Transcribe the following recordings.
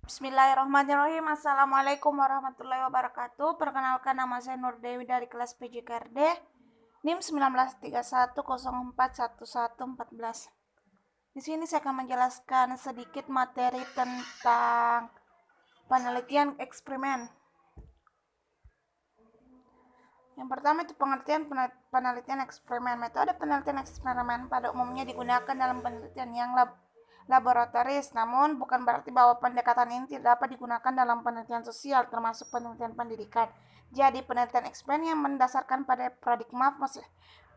Bismillahirrahmanirrahim. Assalamualaikum warahmatullahi wabarakatuh. Perkenalkan, nama saya Nur Dewi dari kelas PJKRD, NIM 1931041114. Di sini saya akan menjelaskan sedikit materi tentang penelitian eksperimen. Yang pertama itu penelitian eksperimen. Metode penelitian eksperimen pada umumnya digunakan dalam penelitian yang laboratoris, namun bukan berarti bahwa pendekatan ini tidak dapat digunakan dalam penelitian sosial, termasuk penelitian pendidikan. Jadi, penelitian eksperimen yang mendasarkan pada paradigma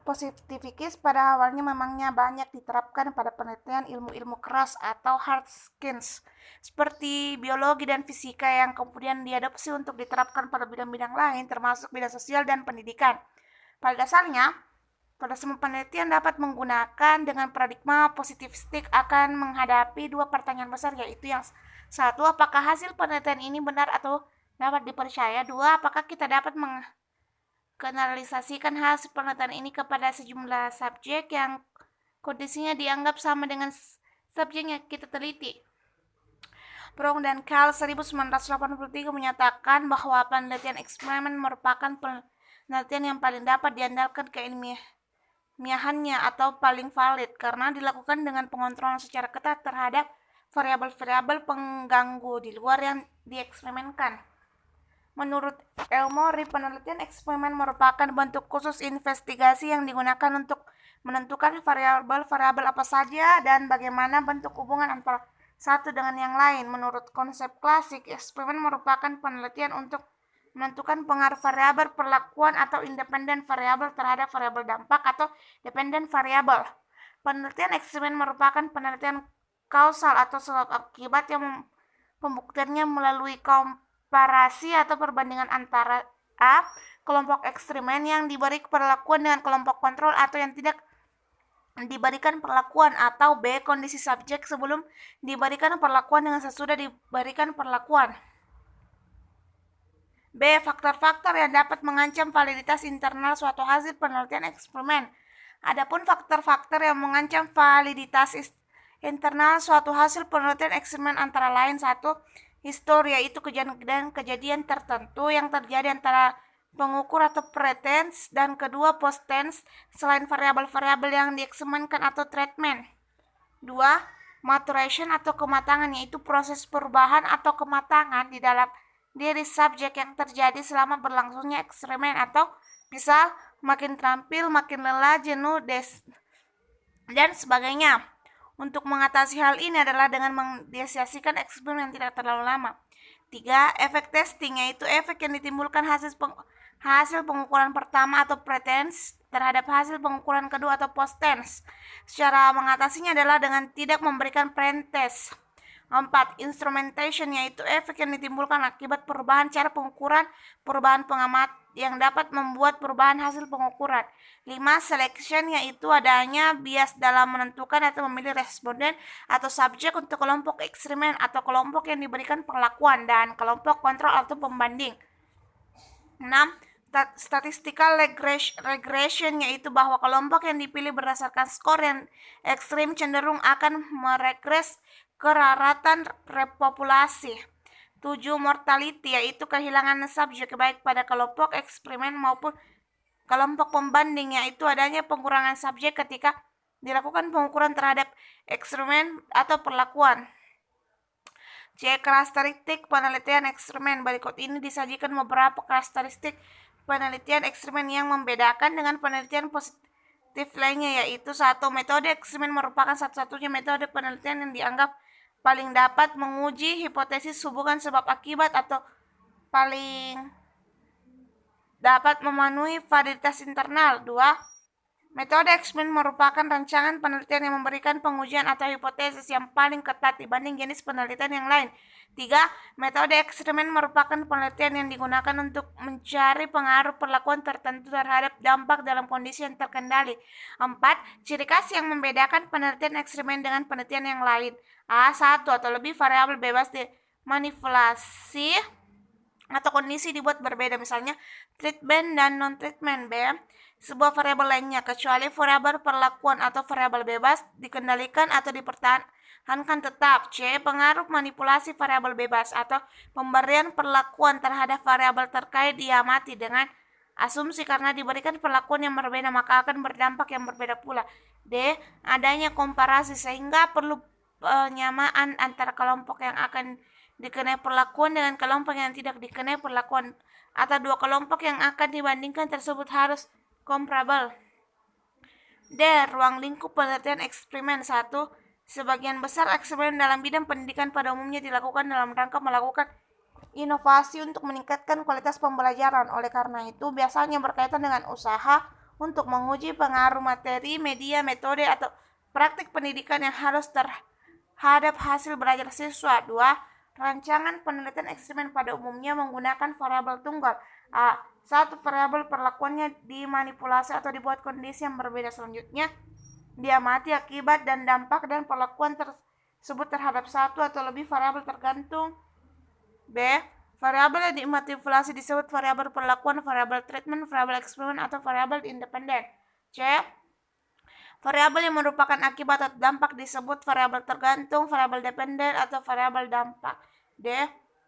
positivis pada awalnya memangnya banyak diterapkan pada penelitian ilmu-ilmu keras atau hard skills seperti biologi dan fisika yang kemudian diadopsi untuk diterapkan pada bidang-bidang lain termasuk bidang sosial dan pendidikan. Pada dasarnya, pada semua penelitian dapat menggunakan dengan paradigma positivistik akan menghadapi dua pertanyaan besar, yaitu yang satu, apakah hasil penelitian ini benar atau dapat dipercaya? Dua, apakah kita dapat menggeneralisasikan hasil penelitian ini kepada sejumlah subjek yang kondisinya dianggap sama dengan subjek yang kita teliti. Prong dan Cal 1983 menyatakan bahwa penelitian eksperimen merupakan penelitian yang paling dapat diandalkan keilmiahannya atau paling valid karena dilakukan dengan pengontrolan secara ketat terhadap variabel-variabel pengganggu di luar yang dieksperimenkan. Menurut Elmore, penelitian eksperimen merupakan bentuk khusus investigasi yang digunakan untuk menentukan variabel-variabel apa saja dan bagaimana bentuk hubungan antara satu dengan yang lain. Menurut konsep klasik, eksperimen merupakan penelitian untuk menentukan pengaruh variabel perlakuan atau independen variabel terhadap variabel dampak atau dependen variabel. Penelitian eksperimen merupakan penelitian kausal atau sebab akibat yang pembuktiannya melalui komparasi atau perbandingan antara A, kelompok eksperimen yang diberi perlakuan dengan kelompok kontrol atau yang tidak diberikan perlakuan, atau B, kondisi subjek sebelum diberikan perlakuan dengan sesudah diberikan perlakuan. B, faktor-faktor yang dapat mengancam validitas internal suatu hasil penelitian eksperimen. Adapun faktor-faktor yang mengancam validitas internal suatu hasil penelitian eksperimen antara lain satu, histori, yaitu kejadian tertentu yang terjadi antara pengukur atau pretens, dan kedua, post-tense, selain variabel-variabel yang dieksperimenkan atau treatment. Dua, maturation atau kematangan, yaitu proses perubahan atau kematangan di dalam diri subjek yang terjadi selama berlangsungnya eksperimen, atau misal makin terampil, makin lelah, jenuh, dan sebagainya. Untuk mengatasi hal ini adalah dengan mendiskusikan eksperimen yang tidak terlalu lama. Tiga, efek testing, yaitu efek yang ditimbulkan hasil pengukuran pertama atau pretens terhadap hasil pengukuran kedua atau post-tense. Cara mengatasinya adalah dengan tidak memberikan pretest. 4. Instrumentation, yaitu efek yang ditimbulkan akibat perubahan cara pengukuran, perubahan pengamat yang dapat membuat perubahan hasil pengukuran. 5. Selection, yaitu adanya bias dalam menentukan atau memilih responden atau subjek untuk kelompok eksperimen atau kelompok yang diberikan perlakuan dan kelompok kontrol atau pembanding. 6. Statistical regression, yaitu bahwa kelompok yang dipilih berdasarkan skor yang ekstrim cenderung akan meregres ke raratan repopulasi. 7. Mortality, yaitu kehilangan subjek baik pada kelompok eksperimen maupun kelompok pembanding, yaitu adanya pengurangan subjek ketika dilakukan pengukuran terhadap eksperimen atau perlakuan. C. Karakteristik penelitian eksperimen. Berikut ini disajikan beberapa karakteristik penelitian eksperimen yang membedakan dengan penelitian positif lainnya, yaitu 1. Metode eksperimen merupakan satu-satunya metode penelitian yang dianggap paling dapat menguji hipotesis hubungan sebab akibat atau paling dapat memenuhi validitas internal. 2. Metode eksperimen merupakan rancangan penelitian yang memberikan pengujian atau hipotesis yang paling ketat dibanding jenis penelitian yang lain. 3. Metode eksperimen merupakan penelitian yang digunakan untuk mencari pengaruh perlakuan tertentu terhadap dampak dalam kondisi yang terkendali. 4. Ciri khas yang membedakan penelitian eksperimen dengan penelitian yang lain. A. Satu atau lebih variabel bebas dimanipulasi atau kondisi dibuat berbeda, misalnya treatment dan non-treatment. B. Sebuah variabel lainnya, kecuali variabel perlakuan atau variabel bebas, dikendalikan atau dipertahankan tetap. C. Pengaruh manipulasi variabel bebas atau pemberian perlakuan terhadap variabel terkait diamati dengan asumsi karena diberikan perlakuan yang berbeda maka akan berdampak yang berbeda pula. D. Adanya komparasi sehingga perlu penyamaan antara kelompok yang akan dikenai perlakuan dengan kelompok yang tidak dikenai perlakuan atau dua kelompok yang akan dibandingkan tersebut harus comparable. D. Ruang lingkup penelitian eksperimen 1. Sebagian besar eksperimen dalam bidang pendidikan pada umumnya dilakukan dalam rangka melakukan inovasi untuk meningkatkan kualitas pembelajaran. Oleh karena itu, biasanya berkaitan dengan usaha untuk menguji pengaruh materi, media, metode, atau praktik pendidikan yang harus terhadap hasil belajar siswa. 2. Rancangan penelitian eksperimen pada umumnya menggunakan variabel tunggal. A. Satu variabel perlakuannya dimanipulasi atau dibuat kondisi yang berbeda. Selanjutnya, diamati akibat dan dampak dan perlakuan tersebut terhadap satu atau lebih variabel tergantung. B. Variabel yang dimanipulasi disebut variabel perlakuan, variabel treatment, variabel eksperimen, atau variabel independen. C. Variabel yang merupakan akibat atau dampak disebut variabel tergantung, variabel dependen, atau variabel dampak. D.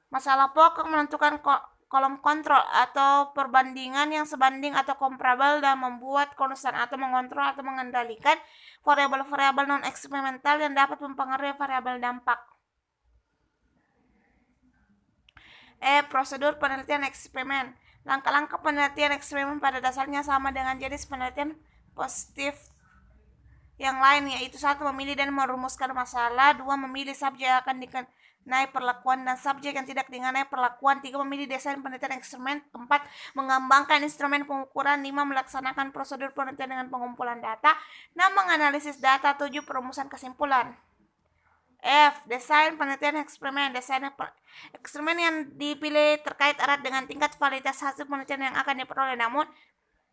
Masalah pokok menentukan kolom kontrol atau perbandingan yang sebanding atau comparable dan membuat konstan atau mengontrol atau mengendalikan variabel-variabel non-eksperimental yang dapat mempengaruhi variabel dampak. E. Prosedur penelitian eksperimen. Langkah-langkah penelitian eksperimen pada dasarnya sama dengan jenis penelitian positif yang lain, yaitu 1. Memilih dan merumuskan masalah. 2. Memilih subjek yang akan dikenai perlakuan dan subjek yang tidak dikenai perlakuan. 3. Memilih desain penelitian eksperimen. 4. Mengembangkan instrumen pengukuran. 5. Melaksanakan prosedur penelitian dengan pengumpulan data. 6. Menganalisis data. 7. Perumusan kesimpulan. F. Desain penelitian eksperimen. Desain eksperimen yang dipilih terkait erat dengan tingkat validitas hasil penelitian yang akan diperoleh. Namun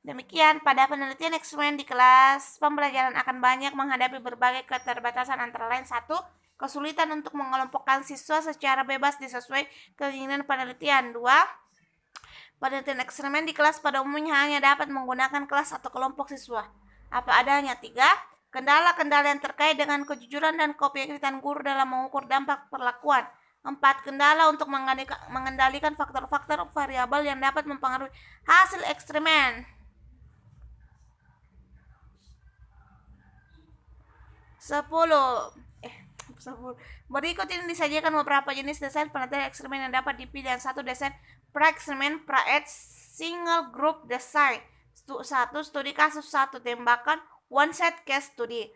demikian, pada penelitian eksperimen di kelas pembelajaran akan banyak menghadapi berbagai keterbatasan, antara lain 1. Kesulitan untuk mengelompokkan siswa secara bebas disesuai keinginan penelitian. 2. Penelitian eksperimen di kelas pada umumnya hanya dapat menggunakan kelas atau kelompok siswa apa adanya. 3. Kendala-kendala yang terkait dengan kejujuran dan keobjektifan guru dalam mengukur dampak perlakuan. 4. Kendala untuk mengendalikan faktor-faktor variabel yang dapat mempengaruhi hasil eksperimen. 10. Berikut ini disajikan beberapa jenis desain penelitian eksperimen yang dapat dipilih. 1. Desain pra-eksperimen, pra-ed single group design. 1. Studi kasus 1. Tembakan one set case study.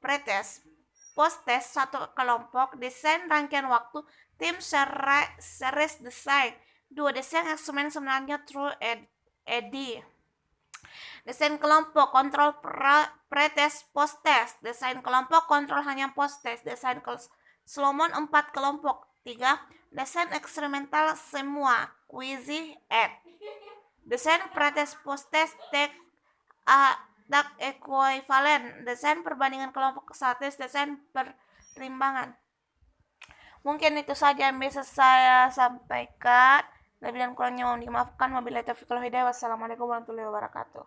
Pre-test, post-test 1 kelompok. Desain rangkaian waktu, tim series design. 2. Desain eksperimen sebenarnya through ED. Desain kelompok, kontrol pre-test, post-test. Desain kelompok, kontrol hanya post-test. Desain Solomon 4 kelompok. 3. Desain eksperimental semua, quasi ed. Desain pre-test, post-test, tak ekuivalen. Desain perbandingan kelompok statis, desain perimbangan. Mungkin itu saja yang bisa saya sampaikan. Lebih dan kurangnya mohon dimaafkan. Wabillahi taufiq wal hidayah. Wassalamualaikum warahmatullahi wabarakatuh.